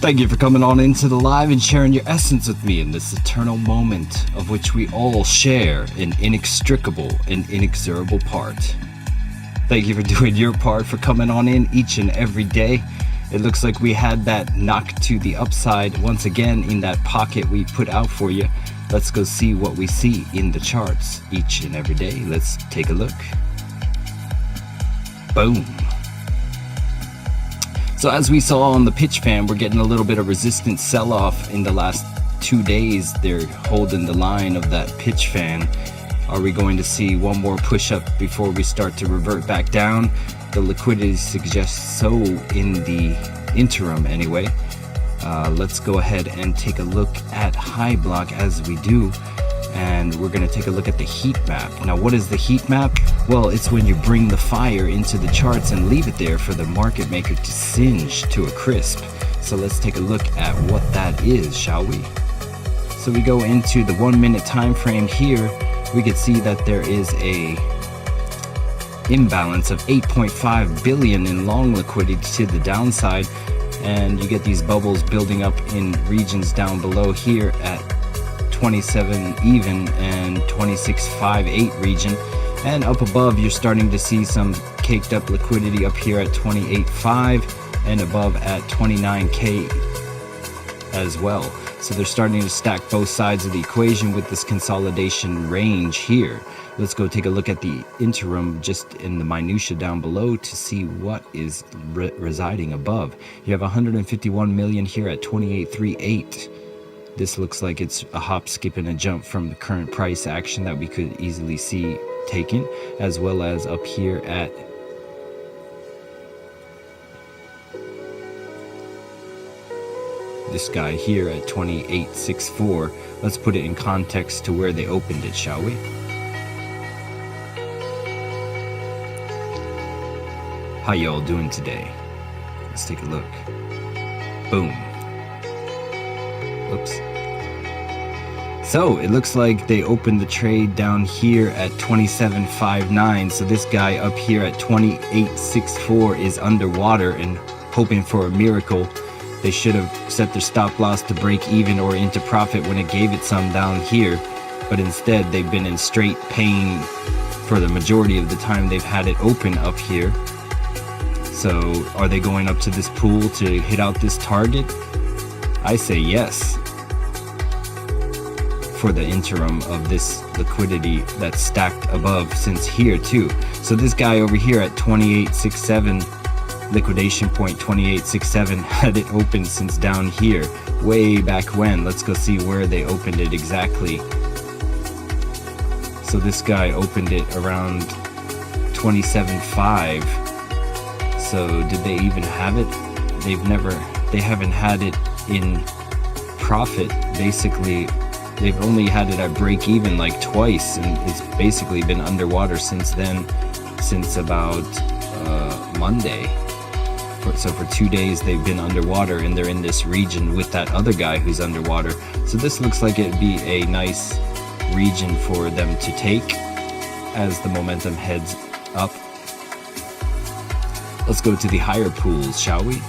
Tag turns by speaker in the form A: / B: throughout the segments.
A: Thank you for coming on into the live and sharing your essence with me in this eternal moment of which we all share an inextricable and inexorable part. Thank you for doing your part, for coming on in each and every day. It looks like we had that knock to the upside once again in that pocket we put out for you. Let's go see what we see in the charts each and every day. Let's take a look. Boom. So as we saw on the pitch fan, we're getting a little bit of resistance sell-off in the last 2 days. They're holding the line of that pitch fan. Are we going to see one more push-up before we start to revert back down? The liquidity suggests so in the interim anyway. Let's go ahead and take a look at high block as we do. And we're going to take a look at the heat map. Now, what is the heat map? Well, it's when you bring the fire into the charts and leave it there for the market maker to singe to a crisp. So let's take a look at what that is, shall we? So we go into the 1 minute time frame here. We can see that there is a imbalance of 8.5 billion in long liquidity to the downside, and you get these bubbles building up in regions down below here at 27 even and 26.58 region, and up above you're starting to see some caked up liquidity up here at 28.5 and above at 29k as well. So they're starting to stack both sides of the equation with this consolidation range here. Let's go take a look at the interim just in the minutia down below to see what is residing above. You have 151 million here at 28.38. This looks like it's a hop, skip, and a jump from the current price action that we could easily see taken, as well as up here at this guy here at 28.64. Let's put it in context to where they opened it, shall we? How y'all doing today? Let's take a look. Boom. Oops. So it looks like they opened the trade down here at 27.59. So this guy up here at 28.64 is underwater and hoping for a miracle. They should have set their stop loss to break even or into profit when it gave it some down here, but instead they've been in straight pain for the majority of the time they've had it open up here. So are they going up to this pool to hit out this target? I say yes, for the interim of this liquidity that's stacked above since here too. So this guy over here at 28.67, liquidation point 28.67, had it open since down here way back when. Let's go see where they opened it exactly. So this guy opened it around 27.5. So did they even have it? They haven't had it in profit. Basically, they've only had it at break even like twice, and it's basically been underwater since then, since about Monday. So for 2 days they've been underwater, and they're in this region with that other guy who's underwater. So this looks like it'd be a nice region for them to take as the momentum heads up. Let's go to the higher pools, shall we?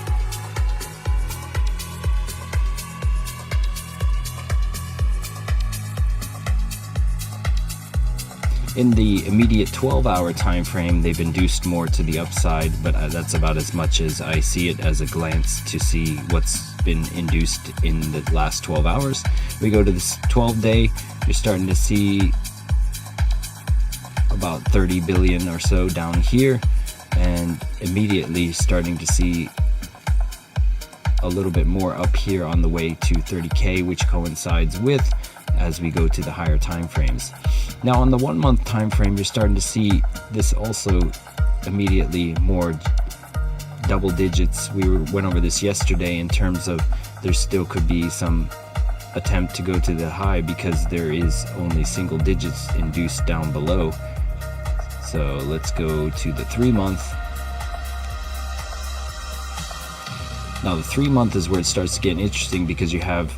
A: In the immediate 12-hour time frame, they've induced more to the upside, but that's about as much as I see it as a glance to see what's been induced in the last 12 hours. We go to this 12-day, you're starting to see about 30 billion or so down here, and immediately starting to see a little bit more up here on the way to 30k, which coincides with as we go to the higher time frames. Now on the 1 month time frame, you're starting to see this also immediately more double digits. We went over this yesterday in terms of there still could be some attempt to go to the high because there is only single digits induced down below. So let's go to the 3 month. Now the 3 month is where it starts to get interesting because you have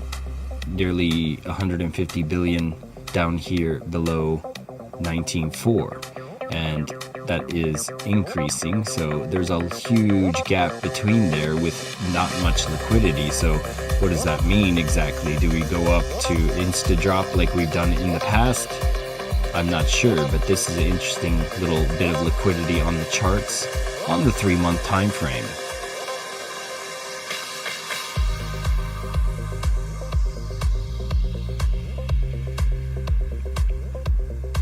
A: nearly 150 billion down here below 19.4, and that is increasing. So there's a huge gap between there with not much liquidity. So what does that mean exactly? Do we go up to insta drop like we've done in the past? I'm not sure, but this is an interesting little bit of liquidity on the charts on the 3-month time frame.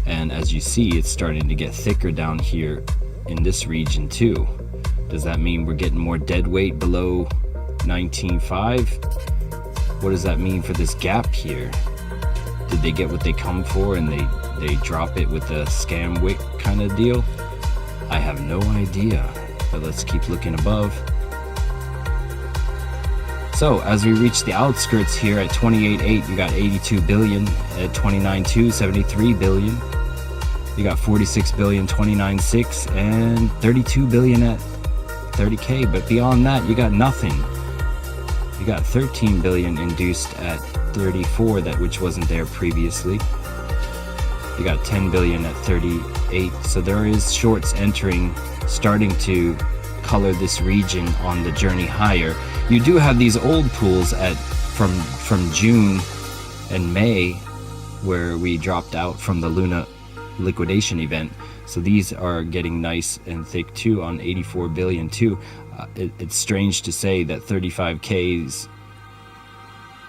A: And as you see, it's starting to get thicker down here in this region too. Does that mean we're getting more dead weight below 19.5? What does that mean for this gap here? Did they get what they come for and they drop it with a scam wick kind of deal? I have no idea, but let's keep looking above. So as we reach the outskirts here at 28.8, you got 82 billion. At 29.2, 73 billion. You got 46 billion, 29.6, and 32 billion at 30K. But beyond that, you got nothing. You got 13 billion induced at 34, which wasn't there previously. You got 10 billion at 38. So there is shorts entering, starting to color this region on the journey higher. You do have these old pools from June and May, where we dropped out from the Luna liquidation event. So these are getting nice and thick too on 84 billion too. It's strange to say that 35K's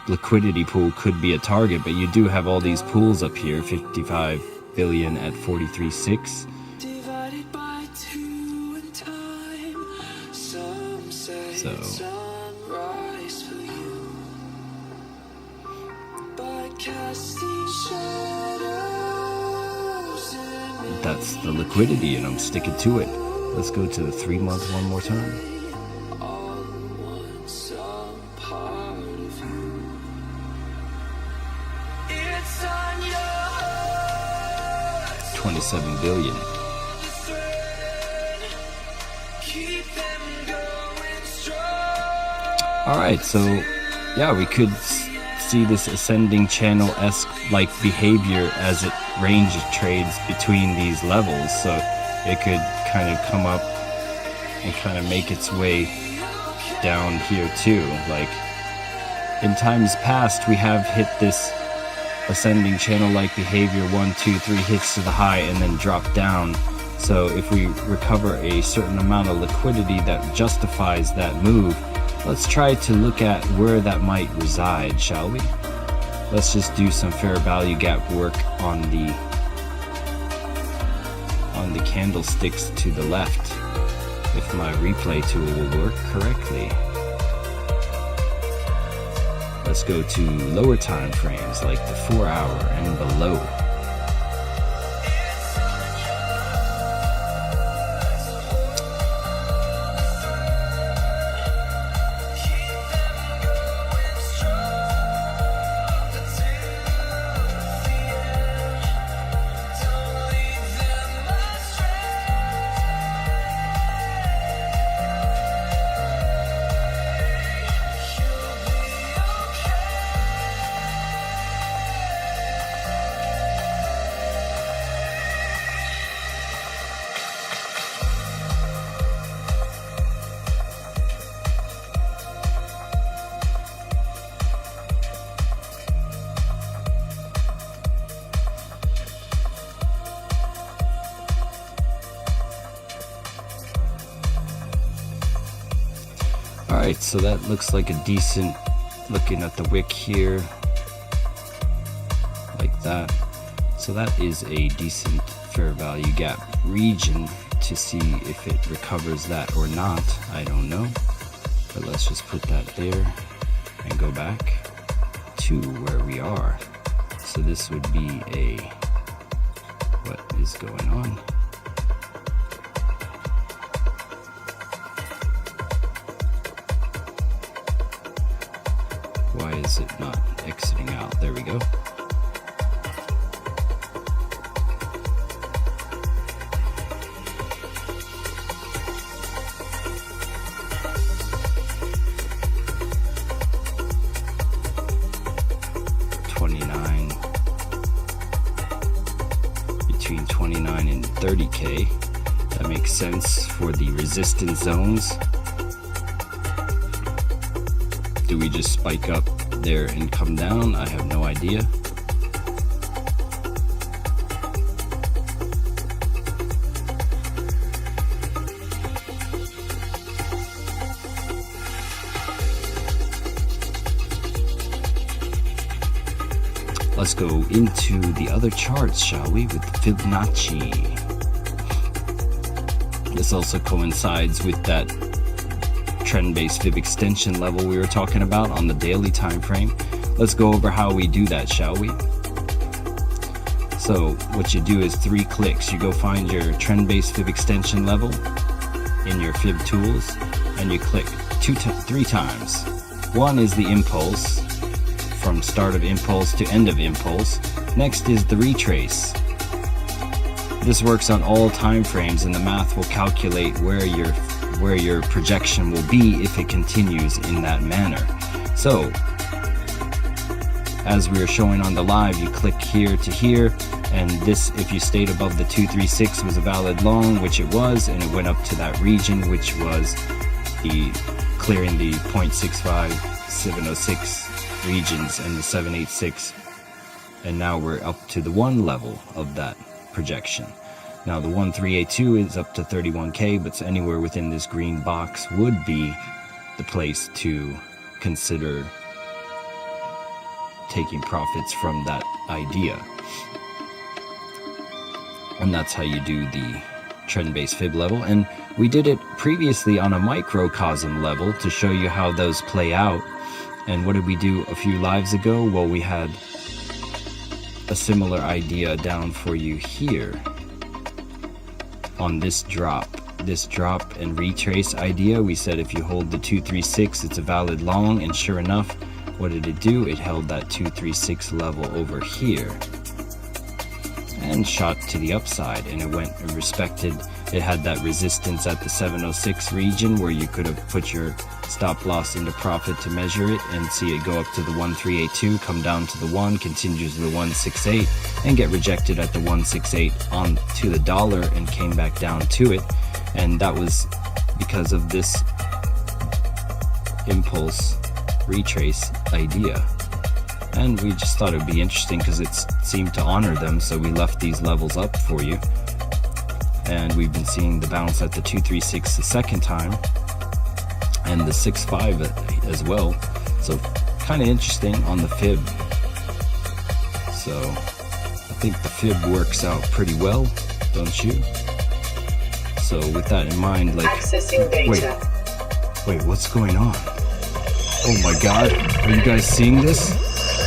A: liquidity pool could be a target, but you do have all these pools up here. 55 billion at 43.6. So that's the liquidity, and I'm sticking to it. Let's go to the 3-month one more time. $27 billion. All right, so yeah, we could see this ascending channel-esque like behavior as it range trades between these levels. So it could kind of come up and kind of make its way down here too. Like in times past, we have hit this ascending channel-like behavior, 1, 2, 3 hits to the high and then drop down. So if we recover a certain amount of liquidity that justifies that move, let's try to look at where that might reside, shall we? Let's just do some fair value gap work on the candlesticks to the left, if my replay tool will work correctly. Let's go to lower time frames like the 4-hour and below. Alright, so that looks like a decent, looking at the wick here, like that. So that is a decent fair value gap region to see if it recovers that or not. I don't know, but let's just put that there and go back to where we are. So this would be a, what is going on? Why is it not exiting out? There we go. Between 29 and 30K. That makes sense for the resistance zones. Do we just spike up there and come down? I have no idea. Let's go into the other charts, shall we, with Fibonacci. This also coincides with that trend-based fib extension level we were talking about on the daily time frame. Let's go over how we do that, shall we? So what you do is 3 clicks. You go find your trend-based fib extension level in your fib tools, and you click 3 times. One is the impulse, from start of impulse to end of impulse. Next is the retrace. This works on all time frames, and the math will calculate where your projection will be if it continues in that manner. So as we are showing on the live, you click here to here, and this, if you stayed above the 236, was a valid long, which it was, and it went up to that region, which was the clearing the 0.65, 706 regions and the 786, and now we're up to the 1 level of that projection. Now the 1382 is up to 31k, but anywhere within this green box would be the place to consider taking profits from that idea. And that's how you do the trend-based fib level. And we did it previously on a microcosm level to show you how those play out. And what did we do a few lives ago? Well, we had a similar idea down for you here on this drop and retrace idea. We said if you hold the 236, it's a valid long, and sure enough, what did it do? It held that 236 level over here and shot to the upside, and it went and respected. It had that resistance at the 706 region where you could have put your stop loss into profit to measure it and see it go up to the 1382, come down to the 1, continue to the 168, and get rejected at the 168 on to the dollar and came back down to it. And that was because of this impulse retrace idea. And we just thought it would be interesting because it seemed to honor them, so we left these levels up for you. And we've been seeing the bounce at the 236 the second time, and the 6.5 as well. So kind of interesting on the fib. So I think the fib works out pretty well, don't you? So with that in mind, like,
B: accessing data.
A: Wait, what's going on? Oh my God, are you guys seeing this?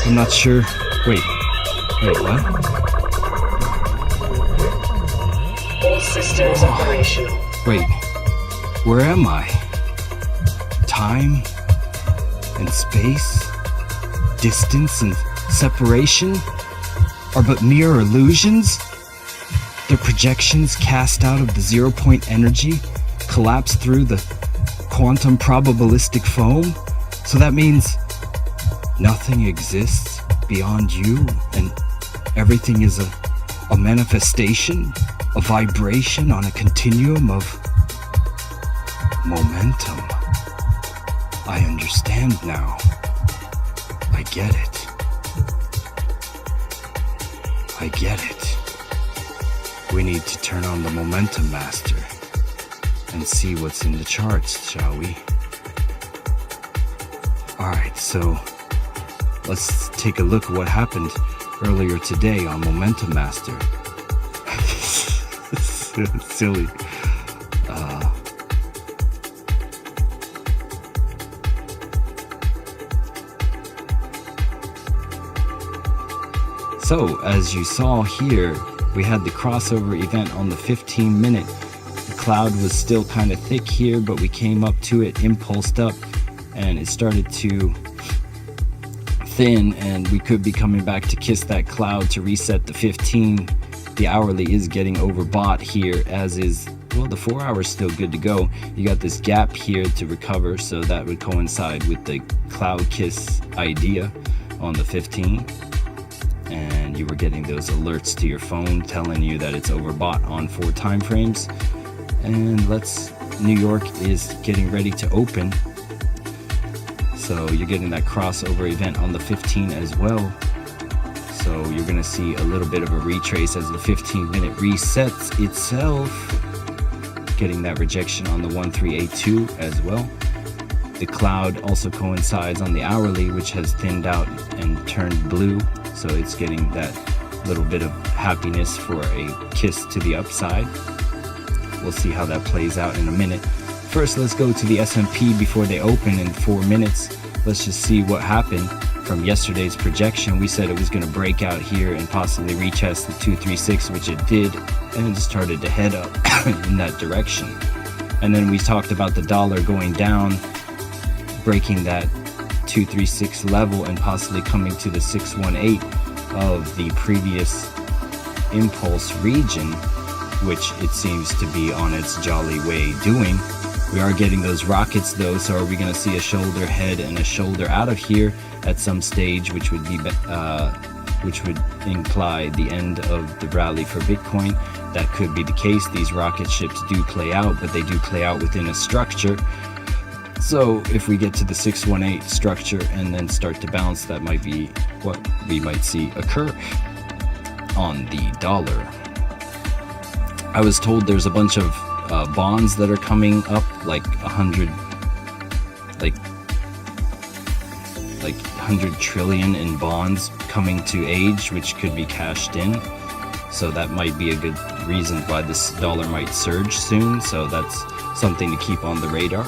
A: I'm not sure. Wait, what?
B: All systems operational.
A: Wait, where am I? Time and space, distance and separation are but mere illusions? Their projections cast out of the 0 point energy collapse through the quantum probabilistic foam? So that means nothing exists beyond you, and everything is a manifestation, a vibration on a continuum of momentum. I understand now. I get it. I get it. We need to turn on the Momentum Master and see what's in the charts, shall we? Alright, so let's take a look at what happened earlier today on Momentum Master. Silly. So, as you saw here, we had the crossover event on the 15-minute. The cloud was still kind of thick here, but we came up to it, impulsed up, and it started to thin, and we could be coming back to kiss that cloud to reset the 15. The hourly is getting overbought here, as is, well, the 4 hour is still good to go. You got this gap here to recover, so that would coincide with the cloud kiss idea on the 15. And you were getting those alerts to your phone telling you that it's overbought on 4 time frames. And New York is getting ready to open. So you're getting that crossover event on the 15 as well. So you're going to see a little bit of a retrace as the 15-minute resets itself. Getting that rejection on the 1382 as well. The cloud also coincides on the hourly, which has thinned out and turned blue. So it's getting that little bit of happiness for a kiss to the upside. We'll see how that plays out in a minute. First, let's go to the S&P before they open in 4 minutes. Let's just see what happened from yesterday's projection. We said it was going to break out here and possibly retest the 236, which it did, and it started to head up in that direction. And then we talked about the dollar going down, breaking that 236 level and possibly coming to the 618 of the previous impulse region, which it seems to be on its jolly way doing. We are getting those rockets though, so are we going to see a shoulder head and a shoulder out of here at some stage, which would imply the end of the rally for Bitcoin? That could be the case. These rocket ships do play out, but they do play out within a structure. So if we get to the 618 structure and then start to bounce, that might be what we might see occur on the dollar. I was told there's a bunch of bonds that are coming up, like 100 trillion in bonds coming to age, which could be cashed in. So that might be a good reason why this dollar might surge soon. So that's something to keep on the radar.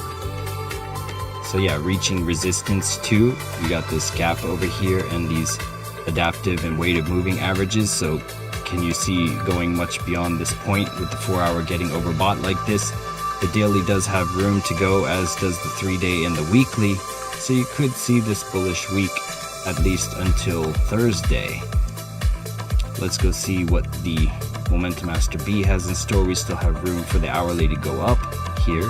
A: So yeah, reaching resistance too. We got this gap over here and these adaptive and weighted moving averages. So can you see going much beyond this point with the 4-hour getting overbought like this? The daily does have room to go, as does the 3-day and the weekly. So you could see this bullish week at least until Thursday. Let's go see what the Momentum Master B has in store. We still have room for the hourly to go up here.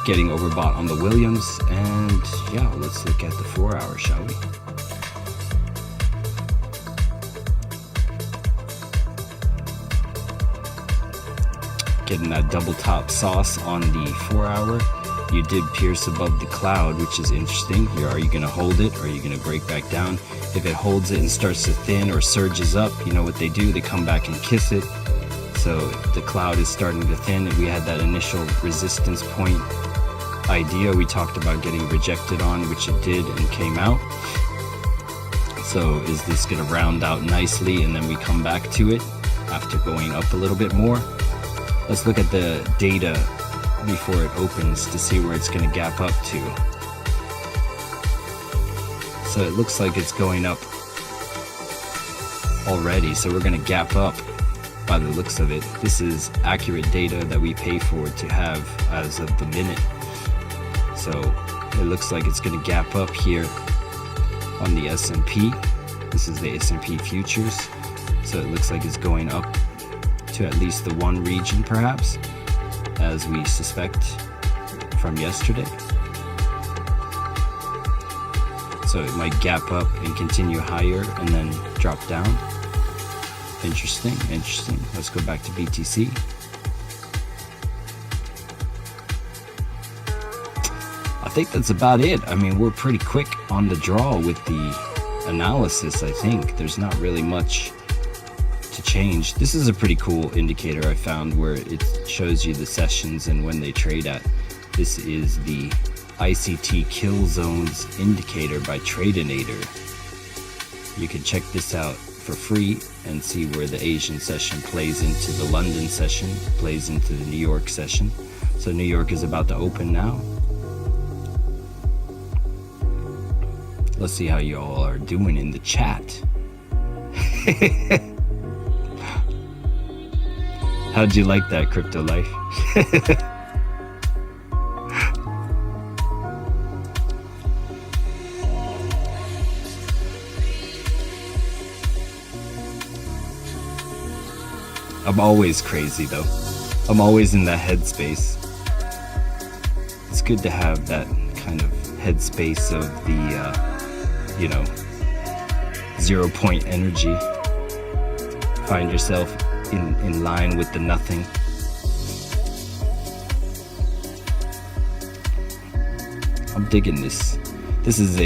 A: Getting overbought on the Williams. And yeah, let's look at the 4-hour, shall we? Getting that double top sauce on the 4-hour. You did pierce above the cloud, which is interesting. Here, are you going to hold it or are you going to break back down? If it holds it and starts to thin or surges up, you know what they do? They come back and kiss it. So the cloud is starting to thin, and we had that initial resistance point idea we talked about getting rejected on, which it did and came out. So is this going to round out nicely and then we come back to it after going up a little bit more? Let's look at the data before it opens to see where it's going to gap up to. So it looks like it's going up already, so we're going to gap up by the looks of it. This is accurate data that we pay for to have as of the minute. So it looks like it's going to gap up here on the S&P. This is the S&P futures. So it looks like it's going up to at least the 1 region perhaps, as we suspect from yesterday. So it might gap up and continue higher and then drop down. Interesting. Let's go back to BTC. I think that's about it. I mean, we're pretty quick on the draw with the analysis. I think there's not really much to change. This is a pretty cool indicator I found, where it shows you the sessions and when they trade at. This is the ICT Kill Zones indicator by Tradinator. You can check this out for free and see where the Asian session plays into the London session, plays into the New York session. So New York is about to open now. Let's see how you all are doing in the chat. How'd you like that, Crypto Life? I'm always crazy though. I'm always in that headspace. It's good to have that kind of headspace of the, 0 point energy. Find yourself in line with the nothing. I'm digging this. This is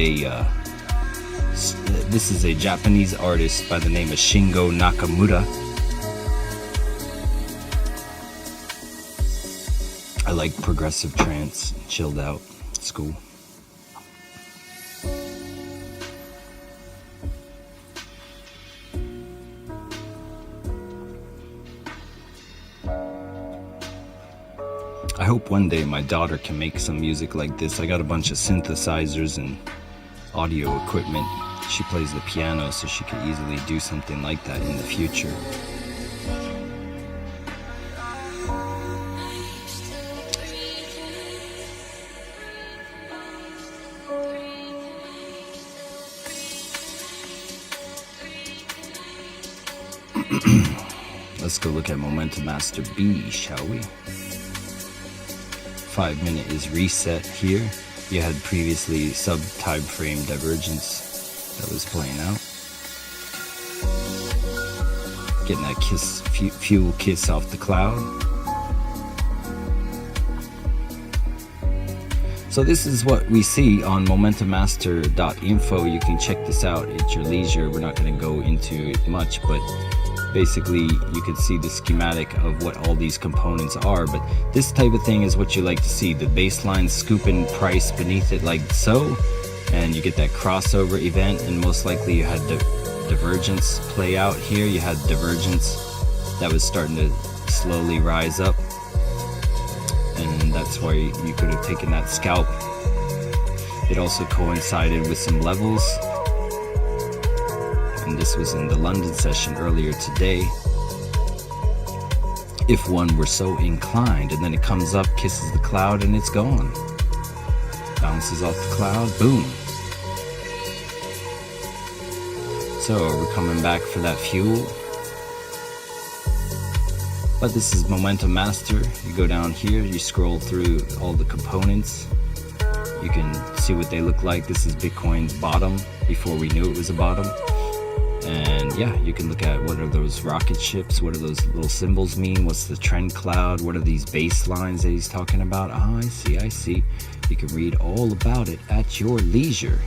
A: a Japanese artist by the name of Shingo Nakamura. I like progressive trance, chilled out. It's cool. I hope one day my daughter can make some music like this. I got a bunch of synthesizers and audio equipment. She plays the piano, so she could easily do something like that in the future. Let's go look at Momentum Master B, shall we? 5 minute is reset here. You had previously sub-time frame divergence that was playing out. Getting that fuel kiss off the cloud. So this is what we see on momentummaster.info. You can check this out at your leisure. We're not going to go into it much, but basically you can see the schematic of what all these components are. But this type of thing is what you like to see, the baseline scooping price beneath it like so, and you get that crossover event, and most likely you had the divergence play out here. You had divergence that was starting to slowly rise up, and that's why you could have taken that scalp. It also coincided with some levels, and this was in the London session earlier today. If one were so inclined, and then it comes up, kisses the cloud, and it's gone. Bounces off the cloud, boom. So we're coming back for that fuel. But this is Momentum Master. You go down here, you scroll through all the components. You can see what they look like. This is Bitcoin's bottom before we knew it was a bottom. And yeah, you can look at what are those rocket ships, what do those little symbols mean, what's the trend cloud, what are these baselines that he's talking about. I see. You can read all about it at your leisure.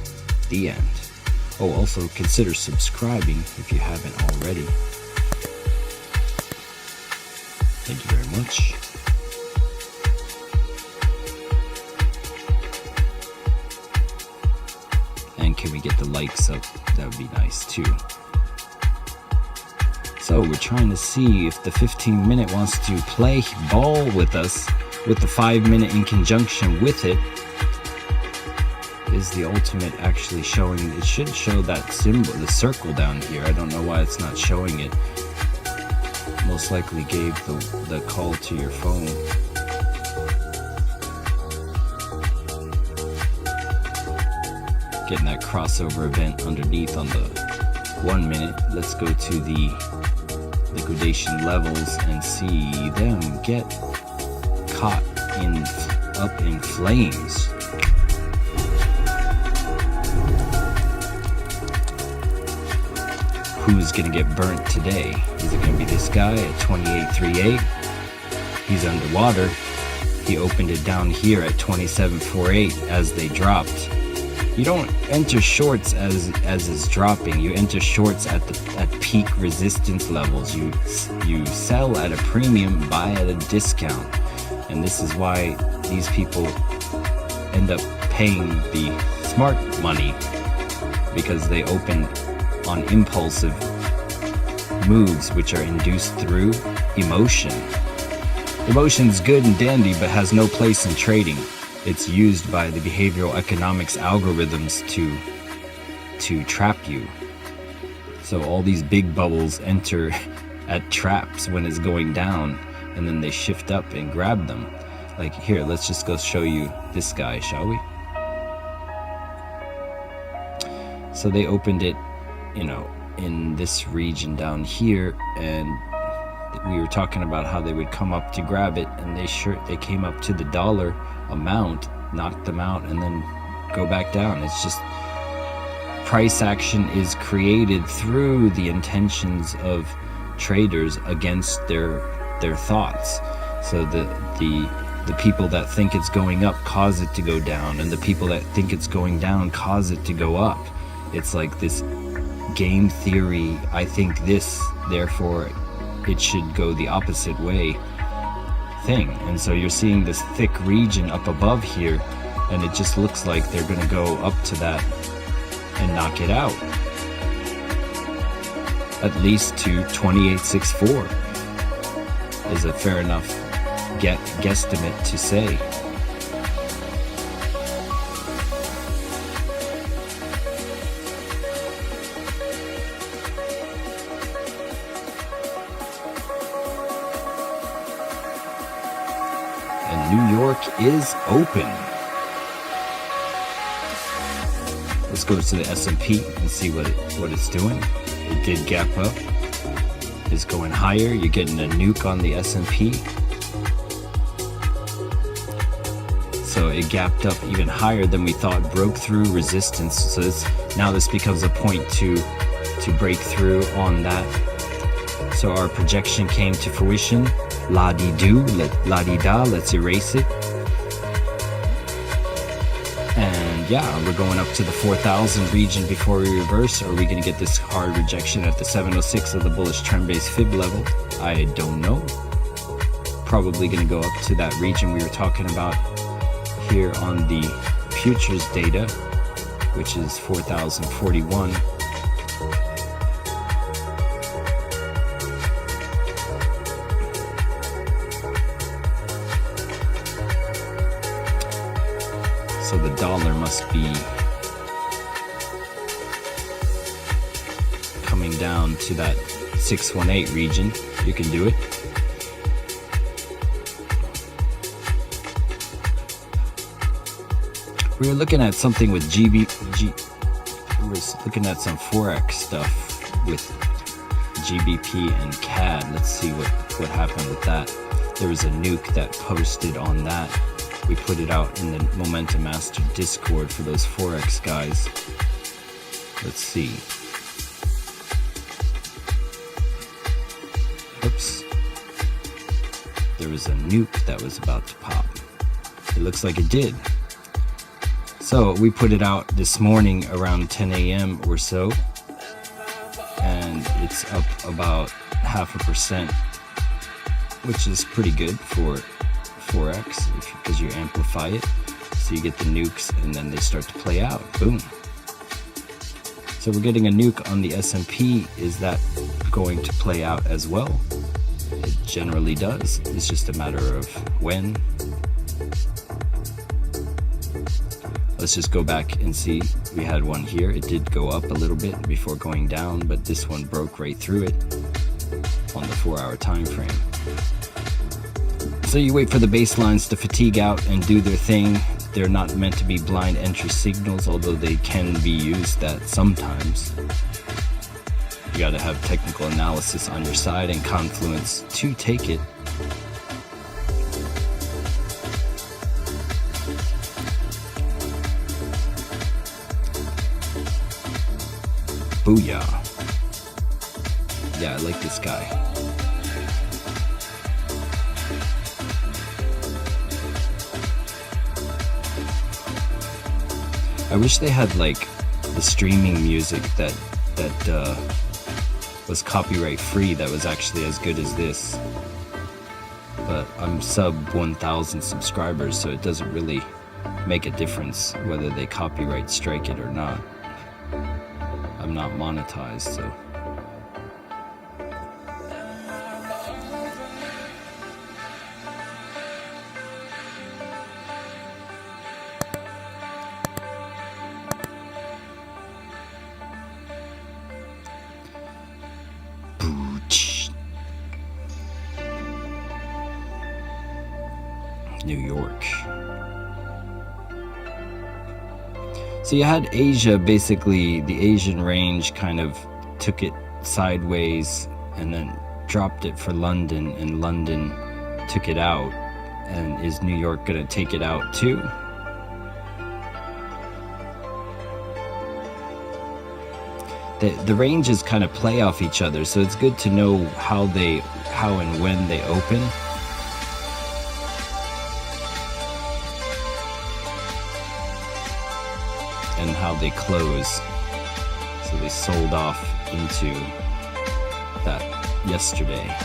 A: The end. Oh, also consider subscribing if you haven't already. Thank you very much. And can we get the likes up? That would be nice too. So we're trying to see if the 15 minute wants to play ball with us with the 5 minute in conjunction with it. Is the ultimate actually showing? It should show that symbol, the circle down here. I don't know why it's not showing it. Most likely gave the call to your phone. Getting that crossover event underneath on the 1 minute. Let's go to the liquidation levels and see them get caught up in flames. Who's gonna get burnt today? Is it gonna be this guy at 28.38? He's underwater. He opened it down here at 27.48 as they dropped. You don't enter shorts as it's dropping. You enter shorts at peak resistance levels. You sell at a premium, buy at a discount, and this is why these people end up paying the smart money, because they open on impulsive moves which are induced through emotion. Emotion's good and dandy, but has no place in trading. It's used by the behavioral economics algorithms to trap you. So all these big bubbles enter at traps when it's going down, and then they shift up and grab them. Like here, let's just go show you this guy, shall we? So they opened it, in this region down here, and we were talking about how they would come up to grab it, and they came up to the dollar amount, knocked them out, and then go back down. It's just price action is created through the intentions of traders against their thoughts. So the The people that think it's going up cause it to go down, and the people that think it's going down cause it to go up. It's like this game theory, I think this, therefore it should go the opposite way thing. And so you're seeing this thick region up above here, and it just looks like they're going to go up to that and knock it out. At least to 2864 is a fair enough guesstimate to say. And New York is open. Let's go to the S&P and see what it's doing. It did gap up. It's going higher. You're getting a nuke on the S&P. So it gapped up even higher than we thought, broke through resistance. So now this becomes a point to break through on that. So our projection came to fruition. La-di-do, la-di-da, let's erase it. And yeah, we're going up to the 4,000 region before we reverse. Or are we going to get this hard rejection at the 706 of the bullish trend-based fib level? I don't know. Probably going to go up to that region we were talking about here on the futures data, which is 4,041. So the dollar must be coming down to that 618 region. You can do it. We were looking at something with we were looking at some Forex stuff with GBP and CAD. Let's see what happened with that. There was a nuke that posted on that. We put it out in the Momentum Master Discord for those Forex guys. Let's see. Oops. There was a nuke that was about to pop. It looks like it did. So we put it out this morning around 10 a.m. or so. And it's up about 0.5%, which is pretty good for Forex because you amplify it. So you get the nukes and then they start to play out. Boom. So we're getting a nuke on the S&P. Is that going to play out as well? It generally does. It's just a matter of when. Let's just go back and see. We had one here. It did go up a little bit before going down, but this one broke right through it on the 4-hour time frame. So you wait for the baselines to fatigue out and do their thing. They're not meant to be blind entry signals, although they can be used that sometimes. You got to have technical analysis on your side and confluence to take it. Booyah. Yeah, I like this guy. I wish they had like the streaming music that was copyright free that was actually as good as this. But I'm sub 1,000 subscribers, so it doesn't really make a difference whether they copyright strike it or not. I'm not monetized, so. New York. So you had Asia, basically the Asian range kind of took it sideways and then dropped it for London, and London took it out. And is New York gonna take it out too? The ranges kind of play off each other, so it's good to know how and when they open. and how they close. So they sold off into that yesterday.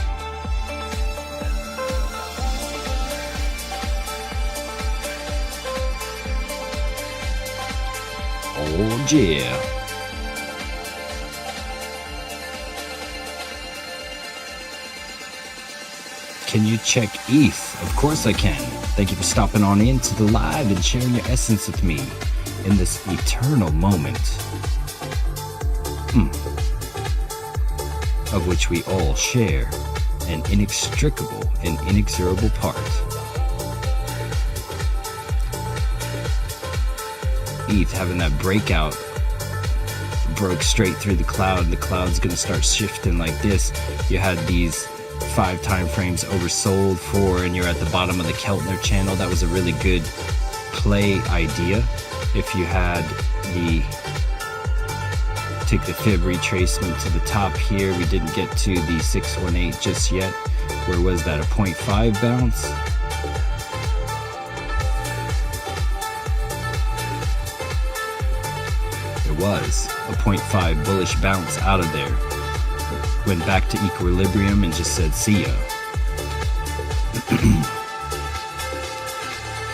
A: Oh yeah. Can you check ETH? Of course I can. Thank you for stopping on into the live and sharing your essence with me in this eternal moment, of which we all share an inextricable and inexorable part. ETH having that breakout, broke straight through the cloud. The cloud's gonna start shifting like this. You had these 5 time frames oversold for, and you're at the bottom of the Keltner channel. That was a really good play idea. If you had take the fib retracement to the top here, we didn't get to the 618 just yet. Where was that, a 0.5 bounce? It was a 0.5 bullish bounce out of there. Went back to equilibrium and just said see ya.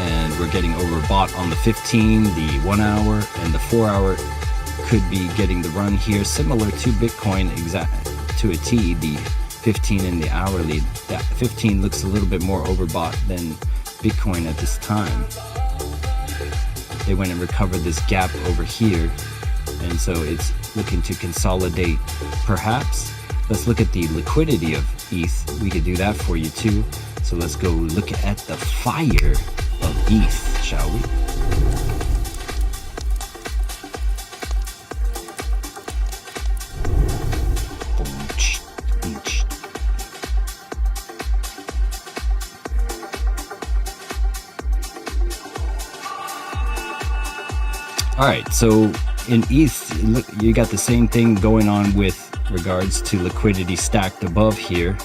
A: And we're getting overbought on the 15, the 1 hour, and the 4 hour could be getting the run here, similar to Bitcoin to a T. The 15 and the hourly, that 15 looks a little bit more overbought than Bitcoin at this time. They went and recovered this gap over here, and so it's looking to consolidate perhaps. Let's look at the liquidity of ETH. We could do that for you too. So let's go look at the fire of ETH, shall we? All right, so in ETH, look, you got the same thing going on with regards to liquidity stacked above here.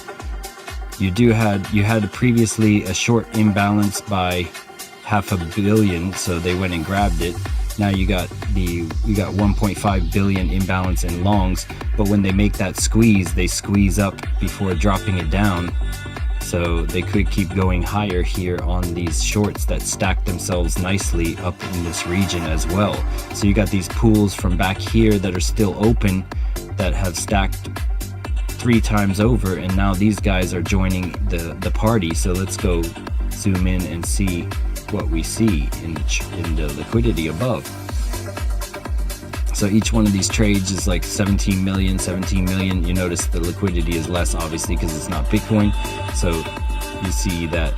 A: You had previously a short imbalance by $500 million, so they went and grabbed it. Now you got 1.5 billion imbalance in longs, but when they make that squeeze, they squeeze up before dropping it down. So they could keep going higher here on these shorts that stack themselves nicely up in this region as well. So you got these pools from back here that are still open that have stacked 3 times over, and now these guys are joining the party. So let's go zoom in and see what we see in the liquidity above. So each one of these trades is like 17 million. You notice the liquidity is less, obviously, because it's not Bitcoin. So you see that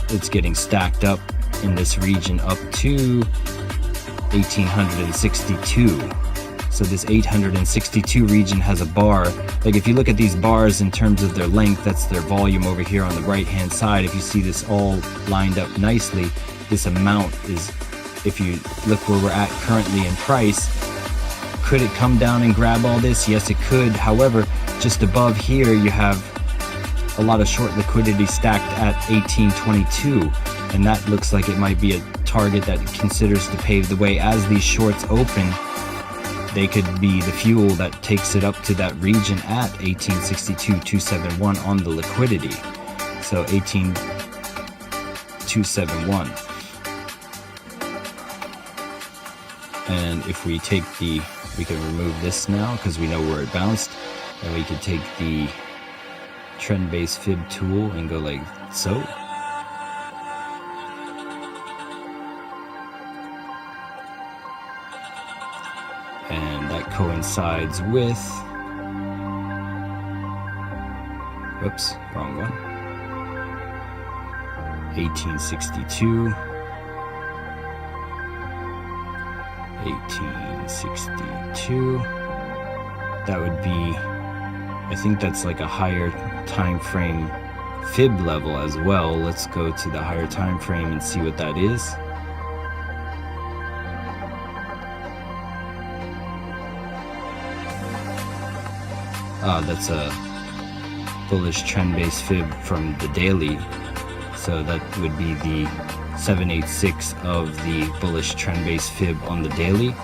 A: it's getting stacked up in this region up to 1862. So this 862 region has a bar. Like if you look at these bars in terms of their length, that's their volume over here on the right hand side. If you see this all lined up nicely, this amount is, if you look where we're at currently in price, could it come down and grab all this? Yes, it could. However, just above here, you have a lot of short liquidity stacked at 1822. And that looks like it might be a target that it considers to pave the way. As these shorts open, they could be the fuel that takes it up to that region at 1862.271 on the liquidity. So 18.271. And if we take we can remove this now because we know where it bounced, and we can take the trend-based fib tool and go like so. And that coincides with, whoops, wrong one, 1862. 1862. That would be, I think that's like a higher time frame fib level as well. Let's go to the higher time frame and see what that is. That's a bullish trend-based fib from the daily. So that would be the 786 of the bullish trend-based fib on the daily.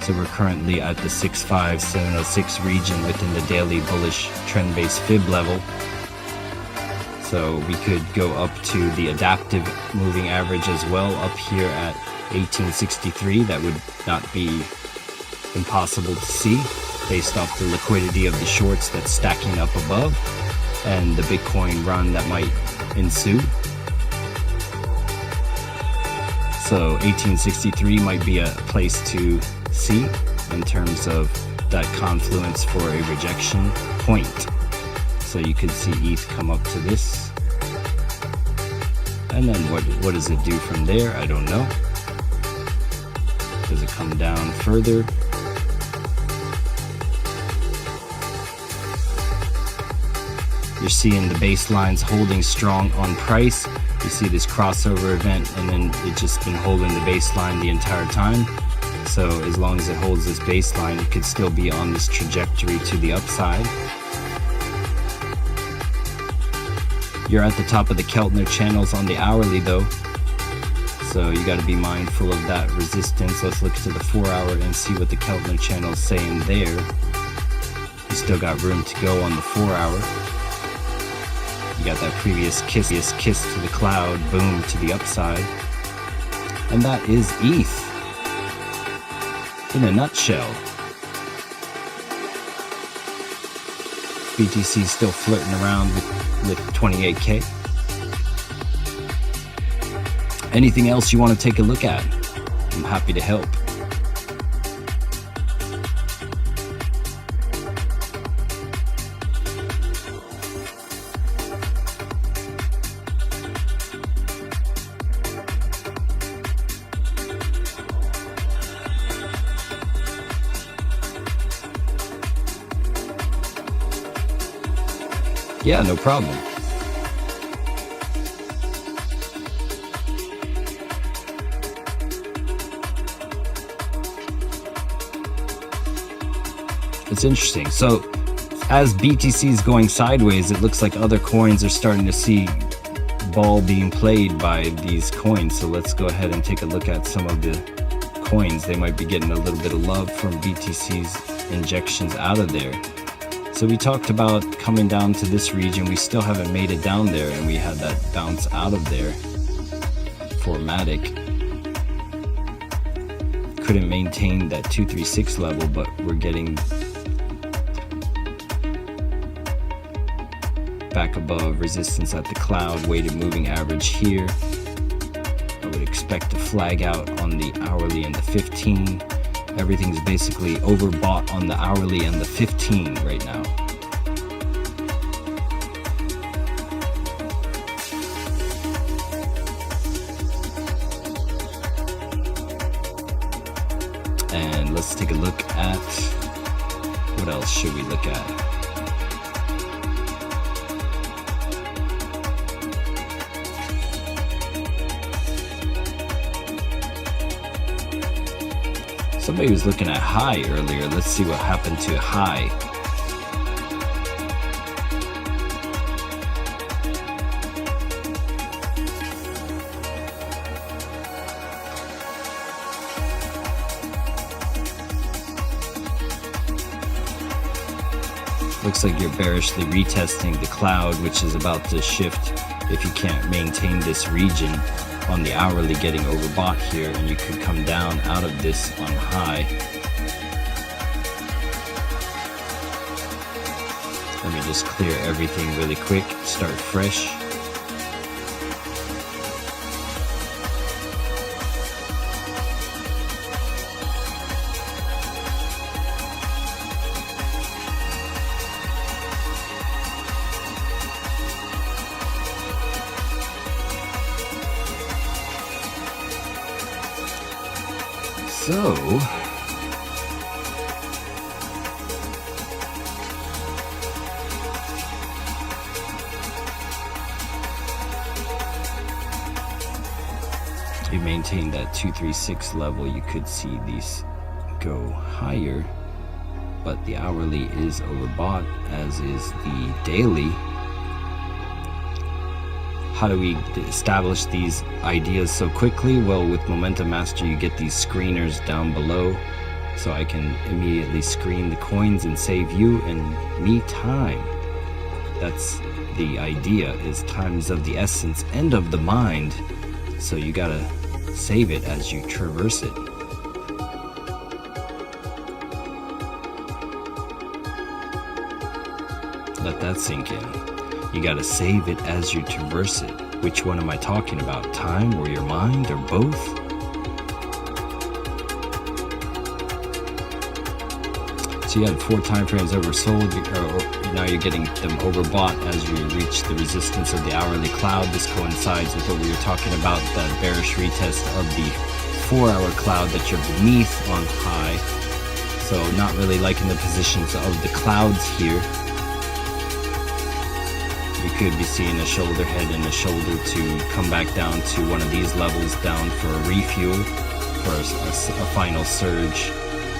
A: So we're currently at the 65706 region within the daily bullish trend-based fib level. So we could go up to the adaptive moving average as well, up here at 1863. That would not be impossible to see based off the liquidity of the shorts that's stacking up above and the Bitcoin run that might ensue. So 1863 might be a place to see in terms of that confluence for a rejection point. So you could see ETH come up to this, and then what does it do from there? I don't know. Does it come down further? You're seeing the baselines holding strong on price. You see this crossover event, and then it's just been holding the baseline the entire time. So as long as it holds this baseline, it could still be on this trajectory to the upside. You're at the top of the Keltner channels on the hourly though, so you got to be mindful of that resistance. Let's look to the 4-hour and see what the Keltner channel is saying there. You still got room to go on the 4-hour. You got that previous kiss to the cloud, boom to the upside. And that is ETH in a nutshell. BTC still flirting around with 28K. Anything else you want to take a look at? I'm happy to help. Yeah, no problem. It's interesting. So as BTC is going sideways, it looks like other coins are starting to see ball being played by these coins. So let's go ahead and take a look at some of the coins. They might be getting a little bit of love from BTC's injections out of there. So we talked about coming down to this region. We still haven't made it down there, and we had that bounce out of there for Matic. Couldn't maintain that 236 level, but we're getting back above resistance at the cloud weighted moving average here. I would expect to flag out on the hourly and the 15. Everything's basically overbought on the hourly and the 15 right now. And let's take a look at what else should we look at? Somebody was looking at high earlier. Let's see what happened to high. Looks like you're bearishly retesting the cloud, which is about to shift if you can't maintain this region on the hourly, getting overbought here, and you could come down out of this on high. Let me just clear everything really quick, start fresh. So, you maintain that 236 level, you could see these go higher, but the hourly is overbought, as is the daily. How do we establish these ideas so quickly? Well, with Momentum Master, you get these screeners down below so I can immediately screen the coins and save you and me time. That's the idea, is time is of the essence and of the mind, so you gotta save it as you traverse it. Let that sink in. You gotta save it as you traverse it. Which one am I talking about? Time or your mind or both? So you had 4 time frames oversold, or now you're getting them overbought as you reach the resistance of the hourly cloud. This coincides with what we were talking about, the bearish retest of the 4-hour cloud that you're beneath on high. So not really liking the positions of the clouds here. You could be seeing a shoulder head and a shoulder to come back down to one of these levels down for a refuel, for a final surge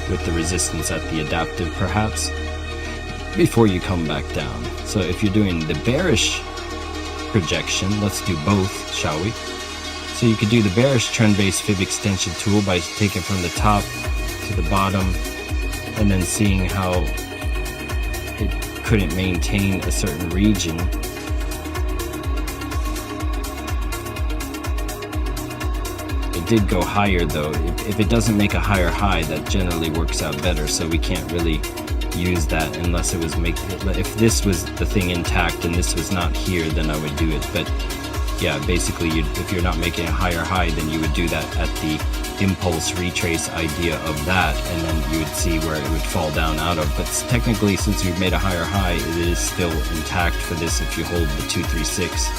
A: with the resistance at the adaptive perhaps, before you come back down. So if you're doing the bearish projection, let's do both, shall we? So you could do the bearish trend-based fib extension tool by taking from the top to the bottom and then seeing how it couldn't maintain a certain region. It did go higher though. If it doesn't make a higher high, that generally works out better, so we can't really use that unless it was if this was the thing intact and this was not here, then I would do it. But yeah, basically if you're not making a higher high, then you would do that at the impulse retrace idea of that, and then you would see where it would fall down out of. But technically, since you've made a higher high, it is still intact for this if you hold the 236.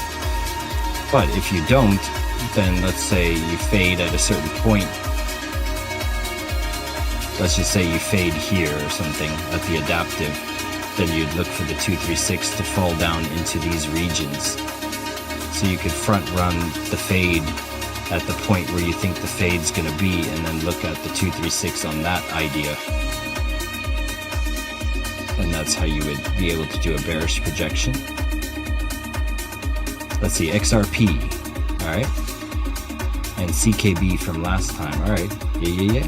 A: But if you don't, then let's say you fade at a certain point. Let's just say you fade here or something at the adaptive, then you'd look for the 236 to fall down into these regions. So you could front run the fade at the point where you think the fade's going to be, and then look at the 236 on that idea. And that's how you would be able to do a bearish projection. Let's see, XRP, all right, and CKB from last time, all right, yeah.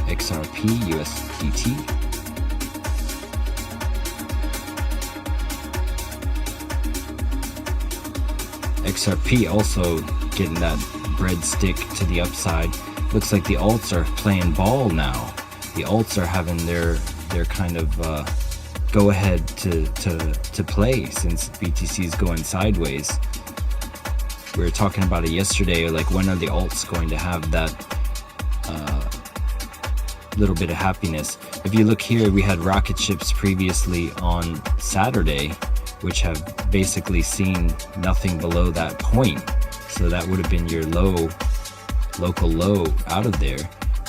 A: XRP, USDT. XRP also getting that breadstick to the upside. Looks like the alts are playing ball now. The alts are having their kind of go ahead to play since BTC is going sideways. We were talking about it yesterday, like when are the alts going to have that little bit of happiness. If you look here, we had rocket ships previously on Saturday, which have basically seen nothing below that point. So that would have been your low, local low out of there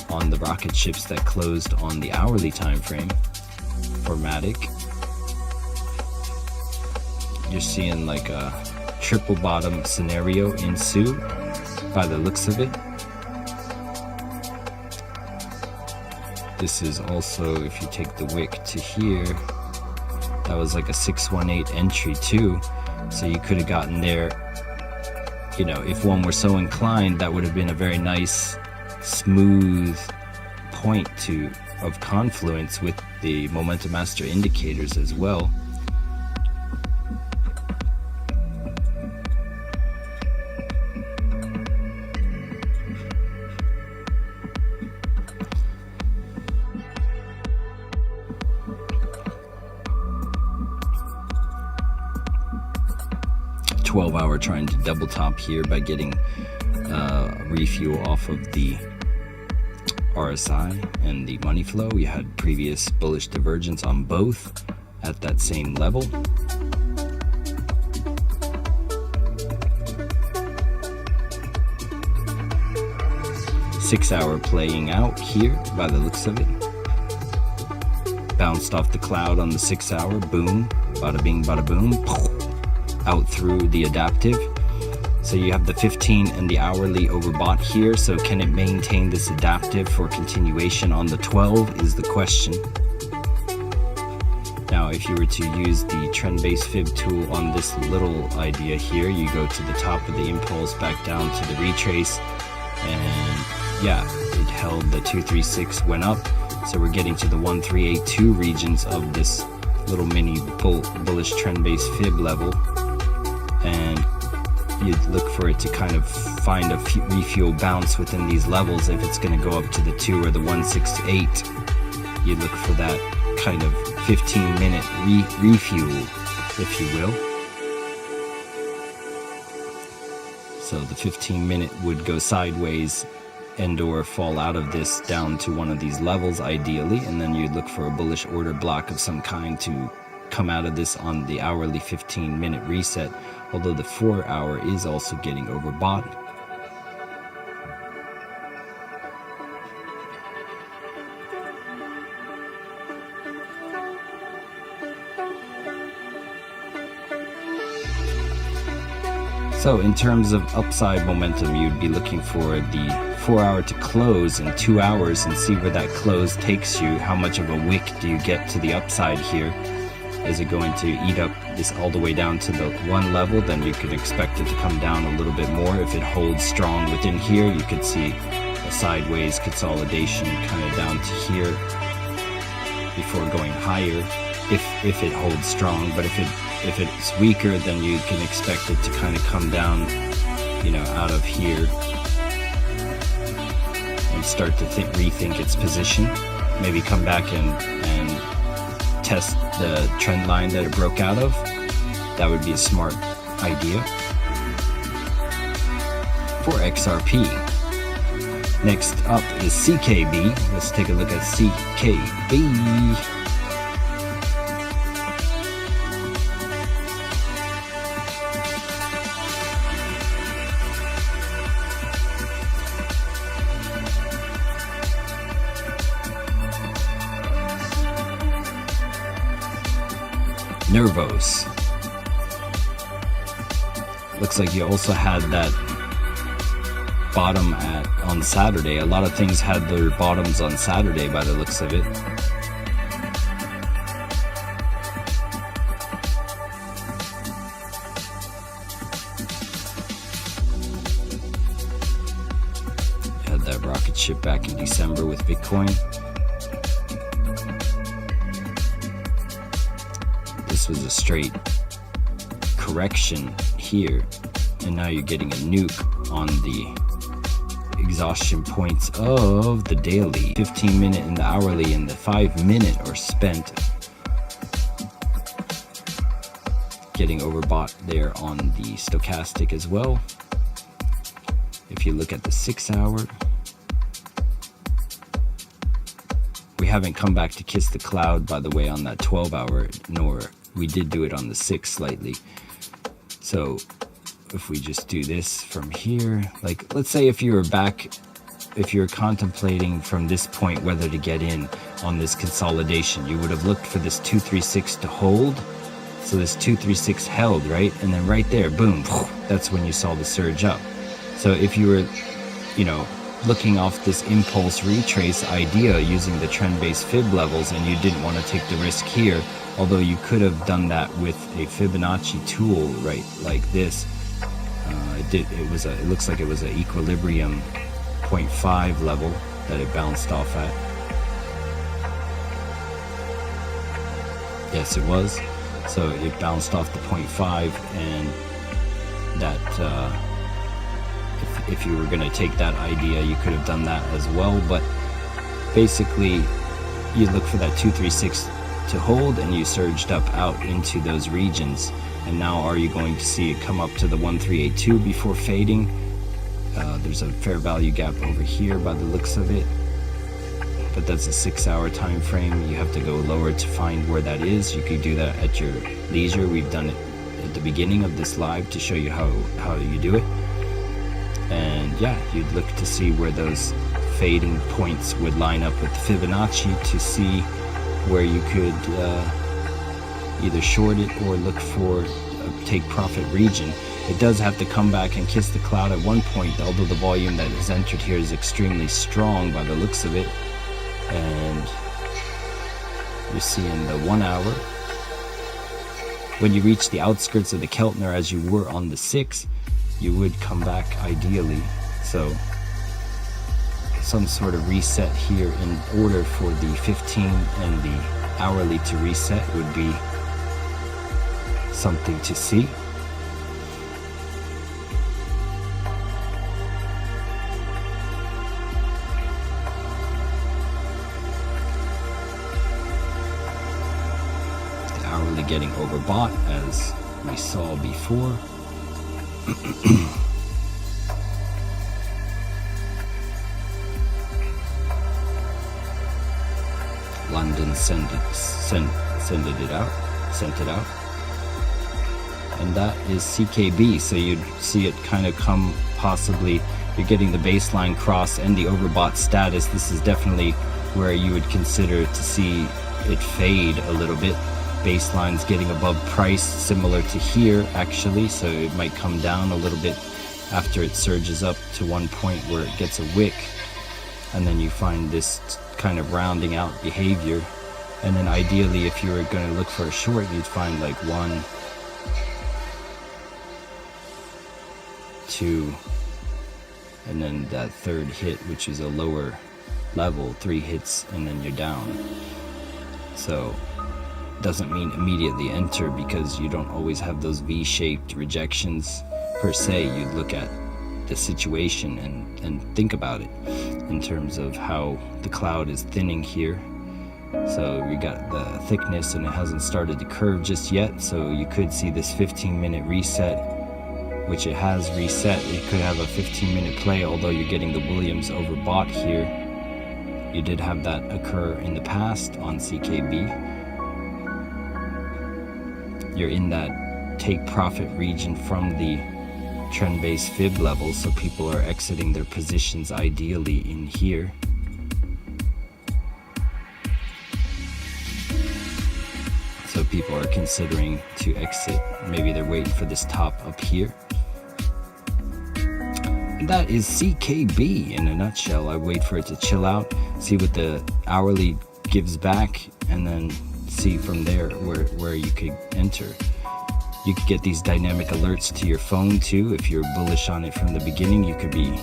A: on the rocket ships that closed on the hourly time frame for Matic. You're seeing like a triple bottom scenario ensue by the looks of it. This is also, if you take the wick to here, that was like a 618 entry too. So you could have gotten there, you know, if one were so inclined, that would have been a very nice, smooth point of confluence with the Momentum Master indicators as well. Hour trying to double top here by getting refuel off of the RSI and the money flow. We had previous bullish divergence on both at that same level. Six-hour playing out here by the looks of it. Bounced off the cloud on the 6-hour, boom, bada bing, bada boom, out through the adaptive. So you have the 15 and the hourly overbought here. So can it maintain this adaptive for continuation on the 12 is the question. Now, if you were to use the trend-based fib tool on this little idea here, you go to the top of the impulse, back down to the retrace, and yeah, it held the 236, went up. So we're getting to the 1382 regions of this little mini bullish trend-based fib level, and you'd look for it to kind of find a refuel bounce within these levels. If it's going to go up to the 2 or the 168, you look for that kind of 15-minute refuel, if you will. So the 15-minute would go sideways and or fall out of this down to one of these levels ideally, and then you'd look for a bullish order block of some kind to come out of this on the hourly 15-minute reset, although the 4-hour is also getting overbought. So in terms of upside momentum, you'd be looking for the 4-hour to close in 2 hours and see where that close takes you. How much of a wick do you get to the upside here? Is it going to eat up this all the way down to the 1 level? Then you could expect it to come down a little bit more. If it holds strong within here, you could see a sideways consolidation kind of down to here before going higher, if it holds strong. But if it's weaker, then you can expect it to kind of come down, you know, out of here and start to rethink its position. Maybe come back and test the trend line that it broke out of. That would be a smart idea for XRP. Next up is CKB. Let's take a look at CKB. Nervos. Looks like you also had that bottom on Saturday. A lot of things had their bottoms on Saturday by the looks of it. Had that rocket ship back in December with Bitcoin. This was a straight correction here, and now you're getting a nuke on the exhaustion points of the daily. 15-minute and the hourly and the 5-minute are spent. Getting overbought there on the stochastic as well. If you look at the 6-hour, we haven't come back to kiss the cloud, by the way, on that 12-hour, nor we did do it on the 6 slightly. So if we just do this from here, like let's say if you're contemplating from this point whether to get in on this consolidation, you would have looked for this 236 to hold. So this 236 held, right? And then right there, boom, that's when you saw the surge up. So if you were, you know, looking off this impulse retrace idea using the trend-based fib levels, and you didn't want to take the risk here, although you could have done that with a Fibonacci tool, right, like this. It looks like it was an equilibrium 0.5 level that it bounced off at. Yes, it was. So it bounced off the 0.5, and that if you were going to take that idea, you could have done that as well. But basically, you look for that 236 to hold, and you surged up out into those regions. And now are you going to see it come up to the 1382 before fading? There's a fair value gap over here by the looks of it, but that's a 6-hour time frame. You have to go lower to find where that is. You could do that at your leisure. We've done it at the beginning of this live to show you how you do it. And yeah, you'd look to see where those fading points would line up with Fibonacci to see where you could either short it or look for a take profit region. It does have to come back and kiss the cloud at one point, although the volume that is entered here is extremely strong by the looks of it. And you're seeing the 1 hour. When you reach the outskirts of the Keltner, as you were on the 6, you would come back ideally. So some sort of reset here in order for the 15 and the hourly to reset would be something to see. The hourly getting overbought as we saw before. London sent it out, and that is CKB. So you'd see it kind of come, possibly you're getting the baseline cross and the overbought status. This is definitely where you would consider to see it fade a little bit. Baseline's getting above price, similar to here actually, so it might come down a little bit after it surges up to one point where it gets a wick, and then you find this kind of rounding out behavior. And then ideally, if you were going to look for a short, you'd find like 1, 2, and then that third hit, which is a lower level, 3 hits, and then you're down. So doesn't mean immediately enter, because you don't always have those V-shaped rejections per se. You'd look at the situation and think about it in terms of how the cloud is thinning here. So we got the thickness and it hasn't started to curve just yet, so you could see this 15-minute reset, which it has reset. It could have a 15-minute play, although you're getting the Williams overbought here. You did have that occur in the past on CKB. You're in that take profit region from the trend-based fib level, so people are exiting their positions ideally in here. So people are considering to exit. Maybe they're waiting for this top up here. And that is CKB in a nutshell. I wait for it to chill out, see what the hourly gives back, and then see from there where you could enter. You could get these dynamic alerts to your phone too. If you're bullish on it from the beginning, you could be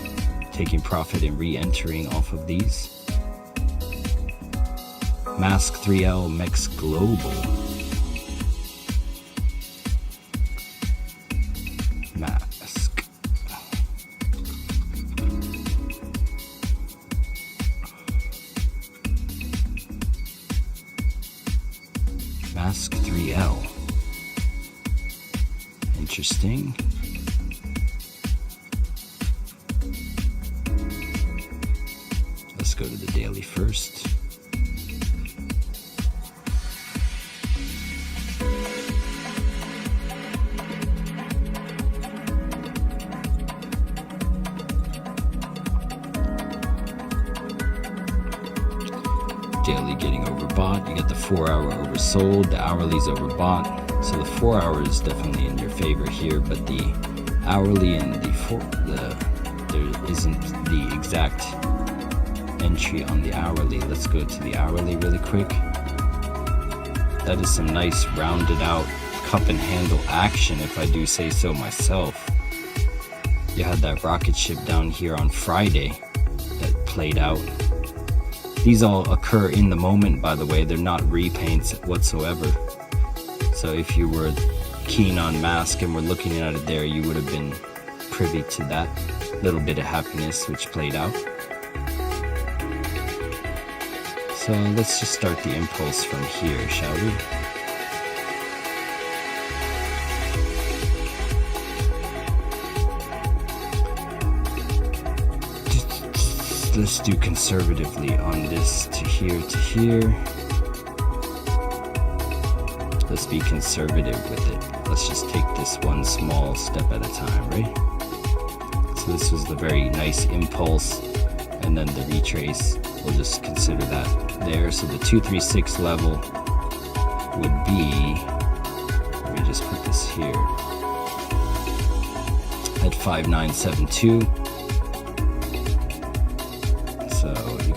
A: taking profit and re-entering off of these. Mask 3L Mex Global. Mask. Mask 3L. Interesting. Let's go to the daily first. Daily getting overbought. You got the 4-hour oversold, the hourly's overbought. So the 4 hour is definitely in your favor here, but the hourly and there isn't the exact entry on the hourly. Let's go to the hourly really quick. That is some nice rounded out cup and handle action, if I do say so myself. You had that rocket ship down here on Friday that played out. These all occur in the moment, by the way. They're not repaints whatsoever. So if you were keen on Mask and were looking at it there, you would have been privy to that little bit of happiness which played out. So let's just start the impulse from here, shall we? Let's do conservatively on this to here. Let's be conservative with it. Let's just take this one small step at a time, right? So this was the very nice impulse, and then the retrace, we'll just consider that there. So the 236 level would be, let me just put this here, at 5972. So you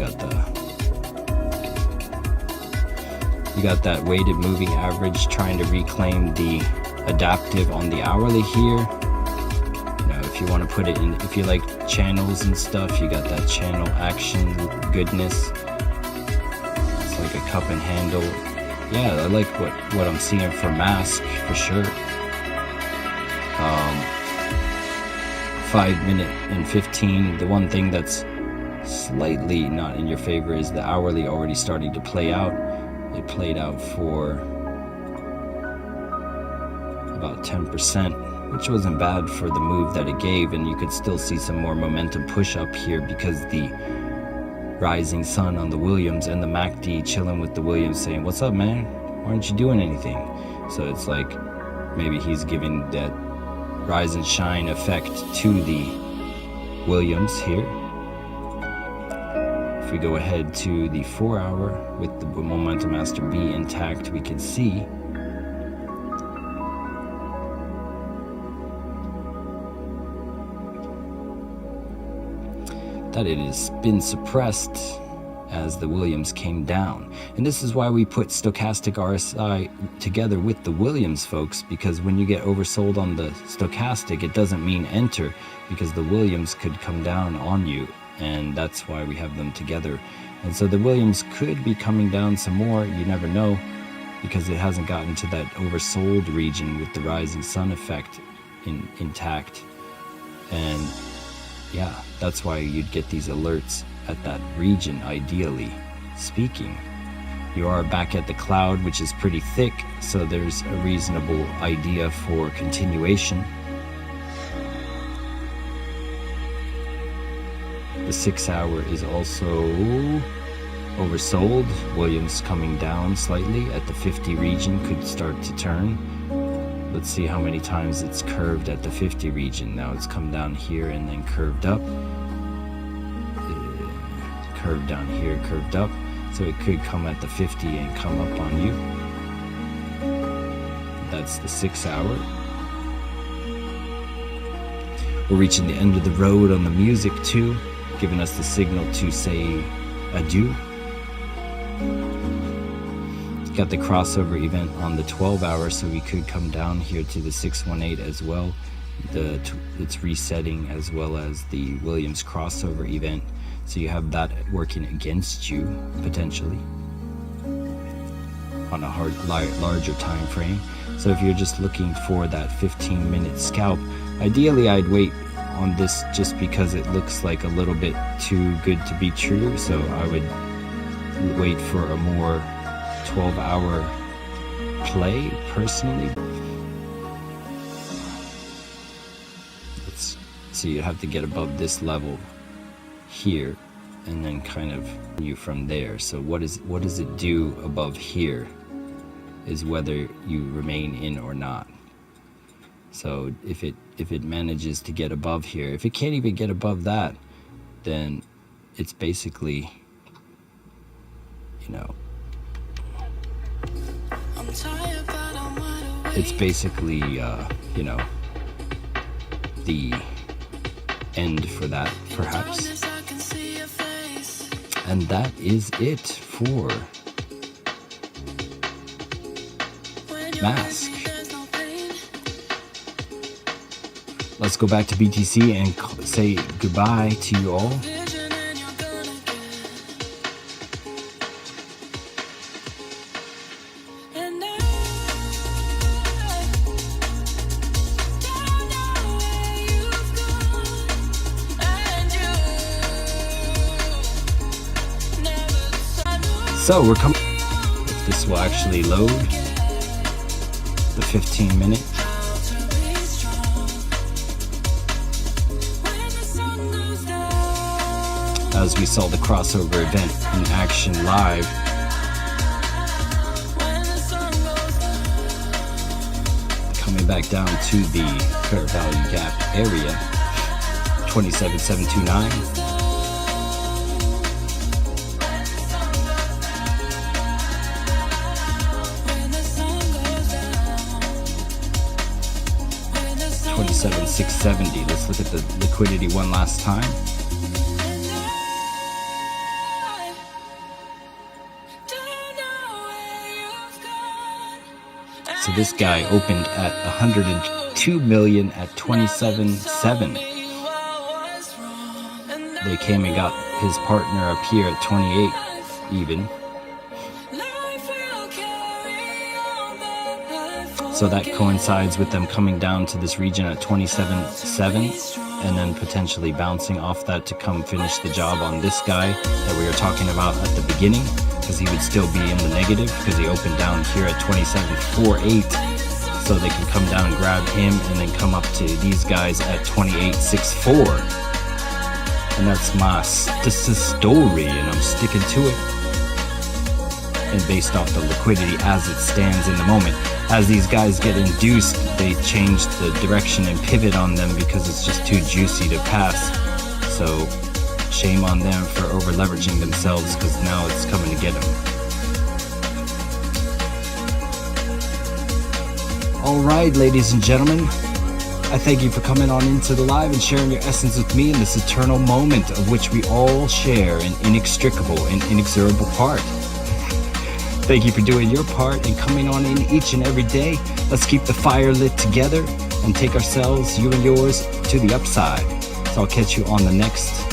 A: got that weighted moving average trying to reclaim the adaptive on the hourly here. You know, if you want to put it in, if you like channels and stuff, you got that channel action goodness. It's like a cup and handle. Yeah, I like what I'm seeing for Mask for sure. 5 minute and 15. The one thing that's slightly not in your favor is the hourly already starting to play out. It played out for about 10%, which wasn't bad for the move that it gave, and you could still see some more momentum push up here because the rising sun on the Williams and the MACD chilling with the Williams saying, "What's up, man? Why aren't you doing anything?" So it's like maybe he's giving that rise and shine effect to the Williams here. If we go ahead to the 4 hour with the Momentum Master B intact, we can see that it has been suppressed as the Williams came down. And this is why we put stochastic RSI together with the Williams, folks, because when you get oversold on the stochastic, it doesn't mean enter, because the Williams could come down on you, and that's why we have them together. And so the Williams could be coming down some more, you never know, because it hasn't gotten to that oversold region with the rising sun effect intact. And yeah, that's why you'd get these alerts at that region, ideally speaking. You are back at the cloud, which is pretty thick, so there's a reasonable idea for continuation. The 6 hour is also oversold. Williams coming down slightly at the 50 region, could start to turn. Let's see how many times it's curved at the 50 region. Now it's come down here and then curved up. Curved down here, curved up. So it could come at the 50 and come up on you. That's the 6 hour. We're reaching the end of the road on the music too, giving us the signal to say adieu. Got the crossover event on the 12 hour, so we could come down here to the 618 as well. It's resetting, as well as the Williams crossover event. So you have that working against you potentially on a larger time frame. So if you're just looking for that 15-minute scalp, ideally I'd wait on this just because it looks like a little bit too good to be true. So I would wait for a more 12-hour play personally. So you have to get above this level here and then kind of you from there. So what does it do above here is whether you remain in or not. So if it manages to get above here, if it can't even get above that, then it's basically, you know, it's basically you know, the end for that, perhaps. And that is it for Mask. Let's go back to BTC and say goodbye to you all. So we're coming, if this will actually load, the 15-minute. As we saw the crossover event in action live. Coming back down to the fair value gap area, 27,729. $27,670. Let's look at the liquidity one last time. So this guy opened at 102 million at 27.7. they came and got his partner up here at 28 even. So that coincides with them coming down to this region at 27.7 and then potentially bouncing off that to come finish the job on this guy that we were talking about at the beginning, because he would still be in the negative because he opened down here at 27.48. So they can come down and grab him and then come up to these guys at 28.64. And that's my story, and I'm sticking to it. And based off the liquidity as it stands in the moment, as these guys get induced, they change the direction and pivot on them because it's just too juicy to pass. So shame on them for over leveraging themselves, because now it's coming to get them. All right, ladies and gentlemen, I thank you for coming on into the live and sharing your essence with me in this eternal moment of which we all share an inextricable and inexorable part. Thank you for doing your part and coming on in each and every day. Let's keep the fire lit together and take ourselves, you and yours, to the upside. So I'll catch you on the next